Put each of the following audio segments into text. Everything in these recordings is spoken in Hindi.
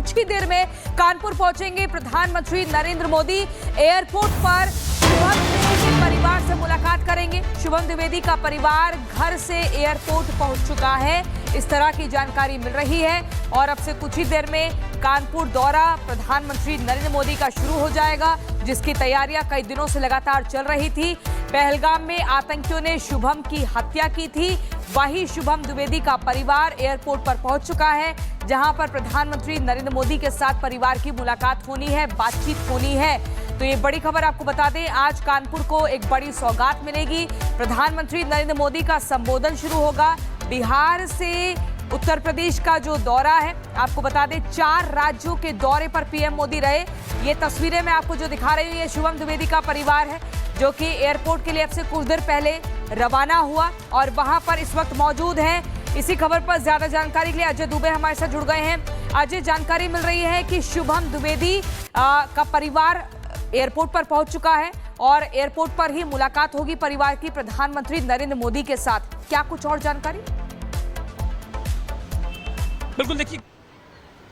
कुछ ही देर में कानपुर पहुंचेंगे प्रधानमंत्री नरेंद्र मोदी। एयरपोर्ट पर शुभम द्विवेदी के परिवार से मुलाकात करेंगे। शुभम द्विवेदी का परिवार घर से एयरपोर्ट पहुंच चुका है, इस तरह की जानकारी मिल रही है। और अब से कुछ ही देर में कानपुर दौरा प्रधानमंत्री नरेंद्र मोदी का शुरू हो जाएगा, जिसकी तैयारियां कई दिनों से लगातार चल रही थी। पहलगाम में आतंकियों ने शुभम की हत्या की थी, वही शुभम द्विवेदी का परिवार एयरपोर्ट पर पहुंच चुका है, जहां पर प्रधानमंत्री नरेंद्र मोदी के साथ परिवार की मुलाकात होनी है, बातचीत होनी है। तो ये बड़ी खबर आपको बता दें, आज कानपुर को एक बड़ी सौगात मिलेगी। प्रधानमंत्री नरेंद्र मोदी का संबोधन शुरू होगा। बिहार से उत्तर प्रदेश का जो दौरा है, आपको बता दें 4 राज्यों के दौरे पर पीएम मोदी रहे। ये तस्वीरें मैं आपको जो दिखा रही हूँ, ये शुभम द्विवेदी का परिवार है, जो कि एयरपोर्ट के लिए अब से कुछ देर पहले रवाना हुआ और वहां पर इस वक्त मौजूद हैं। इसी खबर पर ज्यादा जानकारी के लिए अजय दुबे हमारे साथ जुड़ गए हैं। अजय, जानकारी मिल रही है कि शुभम द्विवेदी का परिवार एयरपोर्ट पर पहुंच चुका है और एयरपोर्ट पर ही मुलाकात होगी परिवार की प्रधानमंत्री नरेंद्र मोदी के साथ। क्या कुछ और जानकारी?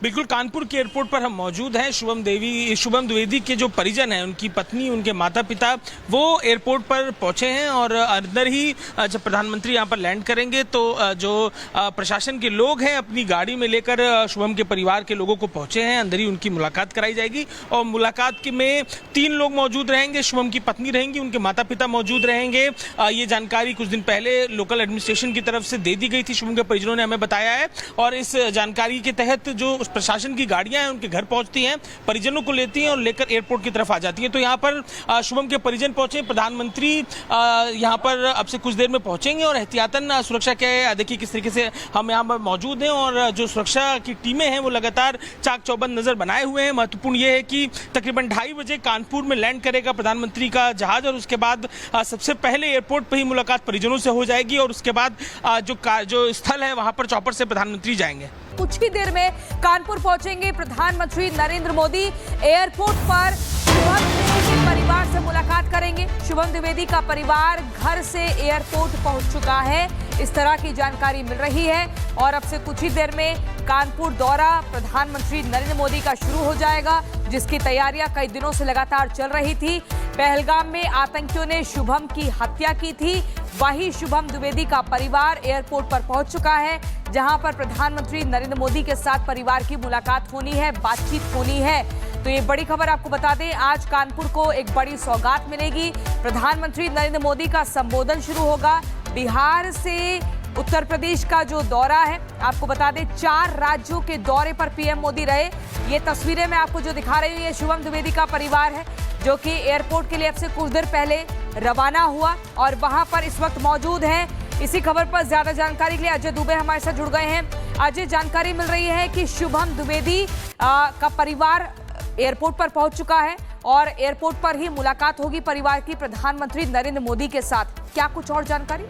बिल्कुल कानपुर के एयरपोर्ट पर हम मौजूद हैं। शुभम द्विवेदी के जो परिजन हैं, उनकी पत्नी, उनके माता पिता, वो एयरपोर्ट पर पहुंचे हैं और अंदर ही जब प्रधानमंत्री यहां पर लैंड करेंगे तो जो प्रशासन के लोग हैं अपनी गाड़ी में लेकर शुभम के परिवार के लोगों को पहुंचे हैं। अंदर ही उनकी मुलाकात कराई जाएगी और मुलाकात में 3 लोग मौजूद रहेंगे। शुभम की पत्नी रहेंगी, उनके माता पिता मौजूद रहेंगे। ये जानकारी कुछ दिन पहले लोकल एडमिनिस्ट्रेशन की तरफ से दे दी गई थी, शुभम के परिजनों ने हमें बताया है। और इस जानकारी के तहत जो प्रशासन की गाड़ियां हैं उनके घर पहुंचती हैं, परिजनों को लेती हैं और लेकर एयरपोर्ट की तरफ आ जाती हैं। तो यहाँ पर शुभम के परिजन पहुंचे, प्रधानमंत्री यहाँ पर अब से कुछ देर में पहुंचेंगे और एहतियातन सुरक्षा के देखिए किस तरीके से हम यहाँ पर मौजूद हैं और जो सुरक्षा की टीमें हैं वो लगातार चाक चौबंद नजर बनाए हुए हैं। महत्वपूर्ण ये है कि तकरीबन 2:30 बजे कानपुर में लैंड करेगा प्रधानमंत्री का जहाज और उसके बाद सबसे पहले एयरपोर्ट पर ही मुलाकात परिजनों से हो जाएगी और उसके बाद जो स्थल है वहां पर चॉपर से प्रधानमंत्री जाएंगे। कुछ ही देर में कानपुर पहुंचेंगे प्रधानमंत्री नरेंद्र मोदी। एयरपोर्ट पर शुभम द्विवेदी के परिवार से मुलाकात करेंगे। शुभम द्विवेदी का परिवार घर से एयरपोर्ट पहुंच चुका है, इस तरह की जानकारी मिल रही है। और अब से कुछ ही देर में कानपुर दौरा प्रधानमंत्री नरेंद्र मोदी का शुरू हो जाएगा, जिसकी तैयारियां कई दिनों से लगातार चल रही थी। पहलगाम में आतंकियों ने शुभम की हत्या की थी, वही शुभम द्विवेदी का परिवार एयरपोर्ट पर पहुंच चुका है, जहां पर प्रधानमंत्री नरेंद्र मोदी के साथ परिवार की मुलाकात होनी है, बातचीत होनी है। तो ये बड़ी खबर आपको बता दें, आज कानपुर को एक बड़ी सौगात मिलेगी। प्रधानमंत्री नरेंद्र मोदी का संबोधन शुरू होगा। बिहार से उत्तर प्रदेश का जो दौरा है, आपको बता दें 4 राज्यों के दौरे पर पीएम मोदी रहे। ये तस्वीरें मैं आपको जो दिखा रही हूँ, ये शुभम द्विवेदी का परिवार है, जो कि एयरपोर्ट के लिए अब से कुछ देर पहले रवाना हुआ और वहां पर इस वक्त मौजूद हैं। इसी खबर पर ज्यादा जानकारी के लिए अजय दुबे हमारे साथ जुड़ गए हैं। अजय, जानकारी मिल रही है कि शुभम द्विवेदी का परिवार एयरपोर्ट पर पहुंच चुका है और एयरपोर्ट पर ही मुलाकात होगी परिवार की प्रधानमंत्री नरेंद्र मोदी के साथ। क्या कुछ और जानकारी?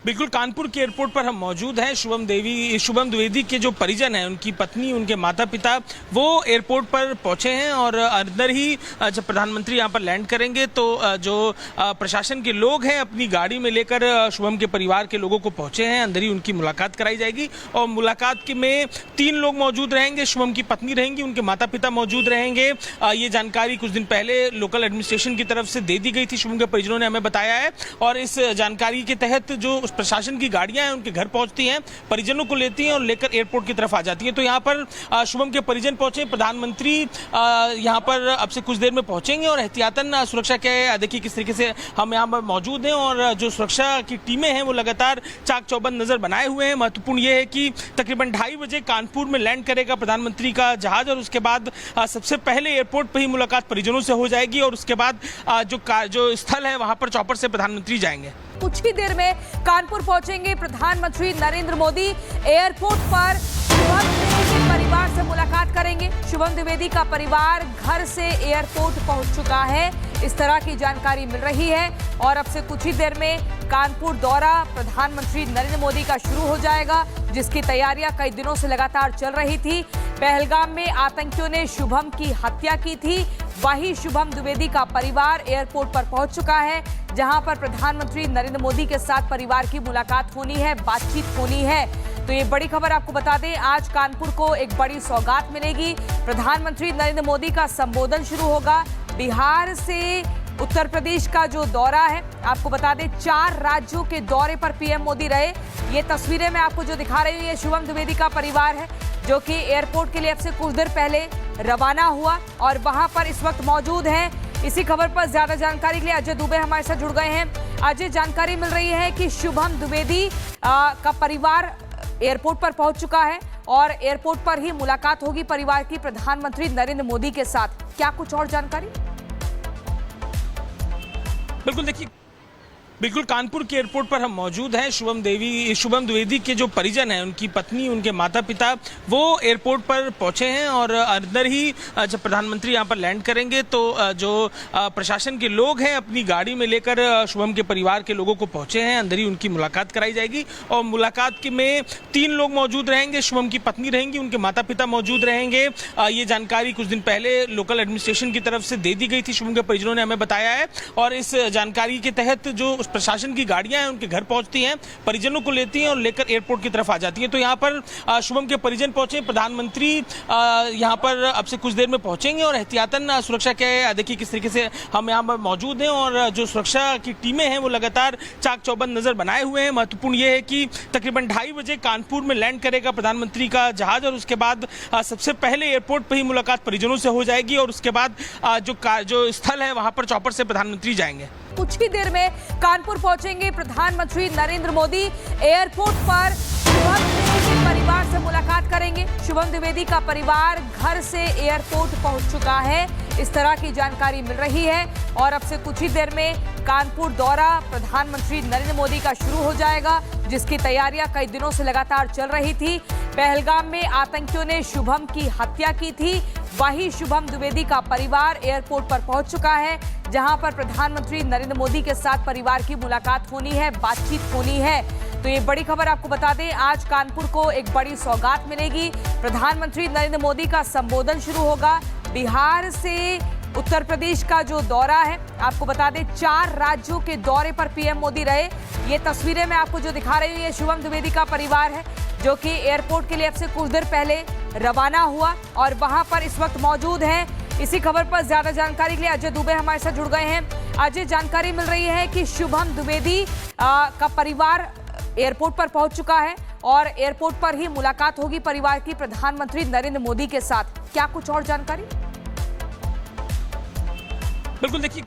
बिल्कुल कानपुर के एयरपोर्ट पर हम मौजूद हैं। शुभम द्विवेदी के जो परिजन हैं, उनकी पत्नी, उनके माता पिता, वो एयरपोर्ट पर पहुंचे हैं और अंदर ही जब प्रधानमंत्री यहां पर लैंड करेंगे तो जो प्रशासन के लोग हैं अपनी गाड़ी में लेकर शुभम के परिवार के लोगों को पहुंचे हैं। अंदर ही उनकी मुलाकात कराई जाएगी और मुलाकात में 3 लोग मौजूद रहेंगे। शुभम की पत्नी रहेंगी, उनके माता पिता मौजूद रहेंगे। ये जानकारी कुछ दिन पहले लोकल एडमिनिस्ट्रेशन की तरफ से दे दी गई थी, शुभम के परिजनों ने हमें बताया है। और इस जानकारी के तहत जो प्रशासन की गाड़ियां हैं उनके घर पहुंचती हैं, परिजनों को लेती हैं और लेकर एयरपोर्ट की तरफ आ जाती हैं। तो यहाँ पर शुभम के परिजन पहुंचे, प्रधानमंत्री यहाँ पर अब से कुछ देर में पहुंचेंगे और एहतियातन सुरक्षा के देखिए किस तरीके से हम यहाँ पर मौजूद हैं और जो सुरक्षा की टीमें हैं वो लगातार चाक चौबंद नजर बनाए हुए हैं। महत्वपूर्ण ये है कि तकरीबन 2:30 बजे कानपुर में लैंड करेगा प्रधानमंत्री का जहाज और उसके बाद सबसे पहले एयरपोर्ट पर ही मुलाकात परिजनों से हो जाएगी और उसके बाद जो स्थल है वहां पर चॉपर से प्रधानमंत्री जाएंगे। कुछ ही देर में कानपुर पहुंचेंगे प्रधानमंत्री नरेंद्र मोदी। एयरपोर्ट पर शुभम द्विवेदी के परिवार से मुलाकात करेंगे। शुभम द्विवेदी का परिवार घर से एयरपोर्ट पहुंच चुका है, इस तरह की जानकारी मिल रही है। और अब से कुछ ही देर में कानपुर दौरा प्रधानमंत्री नरेंद्र मोदी का शुरू हो जाएगा, जिसकी तैयारियां कई दिनों से लगातार चल रही थी। पहलगाम में आतंकियों ने शुभम की हत्या की थी, वही शुभम द्विवेदी का परिवार एयरपोर्ट पर पहुंच चुका है, जहां पर प्रधानमंत्री नरेंद्र मोदी के साथ परिवार की मुलाकात होनी है, बातचीत होनी है। तो ये बड़ी खबर आपको बता दें, आज कानपुर को एक बड़ी सौगात मिलेगी। प्रधानमंत्री नरेंद्र मोदी का संबोधन शुरू होगा। बिहार से उत्तर प्रदेश का जो दौरा है, आपको बता दें 4 राज्यों के दौरे पर पीएम मोदी रहे। ये तस्वीरें मैं आपको जो दिखा रही हूँ, ये शुभम द्विवेदी का परिवार है जो कि एयरपोर्ट के लिए अब से कुछ देर पहले रवाना हुआ और वहां पर इस वक्त मौजूद है। इसी खबर पर ज्यादा जानकारी के लिए अजय दुबे हमारे साथ जुड़ गए हैं। अजय, जानकारी मिल रही है कि शुभम द्विवेदी का परिवार एयरपोर्ट पर पहुंच चुका है और एयरपोर्ट पर ही मुलाकात होगी परिवार की प्रधानमंत्री नरेंद्र मोदी के साथ। क्या कुछ और जानकारी? बिल्कुल, देखिए, बिल्कुल कानपुर के एयरपोर्ट पर हम मौजूद हैं। शुभम द्विवेदी के जो परिजन हैं, उनकी पत्नी, उनके माता पिता, वो एयरपोर्ट पर पहुंचे हैं और अंदर ही जब प्रधानमंत्री यहां पर लैंड करेंगे तो जो प्रशासन के लोग हैं अपनी गाड़ी में लेकर शुभम के परिवार के लोगों को पहुंचे हैं। अंदर ही उनकी मुलाकात कराई जाएगी और मुलाकात में 3 लोग मौजूद रहेंगे। शुभम की पत्नी रहेंगी, उनके माता पिता मौजूद रहेंगे। ये जानकारी कुछ दिन पहले लोकल एडमिनिस्ट्रेशन की तरफ से दे दी गई थी, शुभम के परिजनों ने हमें बताया है। और इस जानकारी के तहत जो प्रशासन की गाड़ियां हैं उनके घर पहुंचती हैं, परिजनों को लेती हैं और लेकर एयरपोर्ट की तरफ आ जाती हैं। तो यहाँ पर शुभम के परिजन पहुंचे, प्रधानमंत्री यहाँ पर अब से कुछ देर में पहुंचेंगे और एहतियातन सुरक्षा के देखिए किस तरीके से हम यहाँ पर मौजूद हैं और जो सुरक्षा की टीमें हैं वो लगातार चाक चौबंद नजर बनाए हुए हैं। महत्वपूर्ण ये है कि तकरीबन 2:30 बजे कानपुर में लैंड करेगा प्रधानमंत्री का जहाज और उसके बाद सबसे पहले एयरपोर्ट पर ही मुलाकात परिजनों से हो जाएगी और उसके बाद जो स्थल है वहां पर चौपर से प्रधानमंत्री जाएंगे। कुछ ही देर में कानपुर पहुंचेंगे प्रधानमंत्री नरेंद्र मोदी। एयरपोर्ट पर शुभम द्विवेदी के परिवार से मुलाकात करेंगे। शुभम द्विवेदी का परिवार घर से एयरपोर्ट पहुंच चुका है, इस तरह की जानकारी मिल रही है। और अब से कुछ ही देर में कानपुर दौरा प्रधानमंत्री नरेंद्र मोदी का शुरू हो जाएगा, जिसकी तैयारियां कई दिनों से लगातार चल रही थी। पहलगाम में आतंकियों ने शुभम की हत्या की थी, वही शुभम द्विवेदी का परिवार एयरपोर्ट पर पहुंच चुका है, जहां पर प्रधानमंत्री नरेंद्र मोदी के साथ परिवार की मुलाकात होनी है, बातचीत होनी है। तो ये बड़ी खबर आपको बता दें, आज कानपुर को एक बड़ी सौगात मिलेगी। प्रधानमंत्री नरेंद्र मोदी का संबोधन शुरू होगा। बिहार से उत्तर प्रदेश का जो दौरा है, आपको बता दें 4 राज्यों के दौरे पर पीएम मोदी रहे। ये तस्वीरें मैं आपको जो दिखा रही हूँ, ये शुभम द्विवेदी का परिवार है जो कि एयरपोर्ट के लिए अब से कुछ देर पहले रवाना हुआ और वहां पर इस वक्त मौजूद है। इसी खबर पर ज्यादा जानकारी के लिए अजय दुबे हमारे साथ जुड़ गए हैं। अजय, जानकारी मिल रही है कि शुभम द्विवेदी का परिवार एयरपोर्ट पर पहुंच चुका है और एयरपोर्ट पर ही मुलाकात होगी परिवार की प्रधानमंत्री नरेंद्र मोदी के साथ। क्या कुछ और जानकारी? बिल्कुल, देखिए,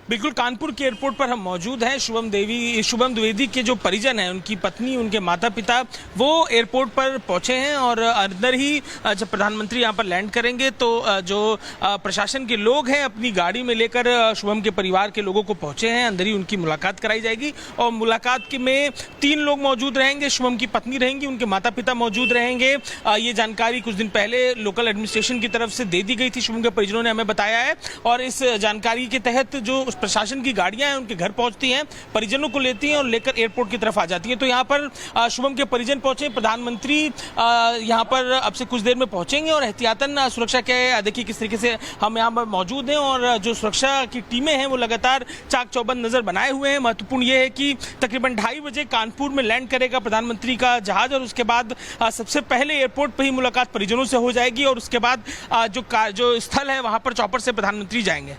बिल्कुल कानपुर के एयरपोर्ट पर हम मौजूद हैं। शुभम द्विवेदी के जो परिजन हैं, उनकी पत्नी, उनके माता पिता, वो एयरपोर्ट पर पहुंचे हैं और अंदर ही जब प्रधानमंत्री यहां पर लैंड करेंगे तो जो प्रशासन के लोग हैं अपनी गाड़ी में लेकर शुभम के परिवार के लोगों को पहुंचे हैं। अंदर ही उनकी मुलाकात कराई जाएगी और मुलाकात में 3 लोग मौजूद रहेंगे। शुभम की पत्नी रहेंगी, उनके माता पिता मौजूद रहेंगे। ये जानकारी कुछ दिन पहले लोकल एडमिनिस्ट्रेशन की तरफ से दे दी गई थी, शुभम के परिजनों ने हमें बताया है। और इस जानकारी के तहत जो प्रशासन की गाड़ियां हैं उनके घर पहुंचती हैं, परिजनों को लेती हैं और लेकर एयरपोर्ट की तरफ आ जाती हैं। तो यहाँ पर शुभम के परिजन पहुंचे, प्रधानमंत्री यहाँ पर अब से कुछ देर में पहुंचेंगे और एहतियातन सुरक्षा के देखिए किस तरीके से हम यहाँ पर मौजूद हैं और जो सुरक्षा की टीमें हैं वो लगातार चाक चौबंद नजर बनाए हुए हैं। महत्वपूर्ण ये है कि तकरीबन 2:30 बजे कानपुर में लैंड करेगा प्रधानमंत्री का जहाज और उसके बाद सबसे पहले एयरपोर्ट पर ही मुलाकात परिजनों से हो जाएगी और उसके बाद जो स्थल है वहां पर चौपर से प्रधानमंत्री जाएंगे।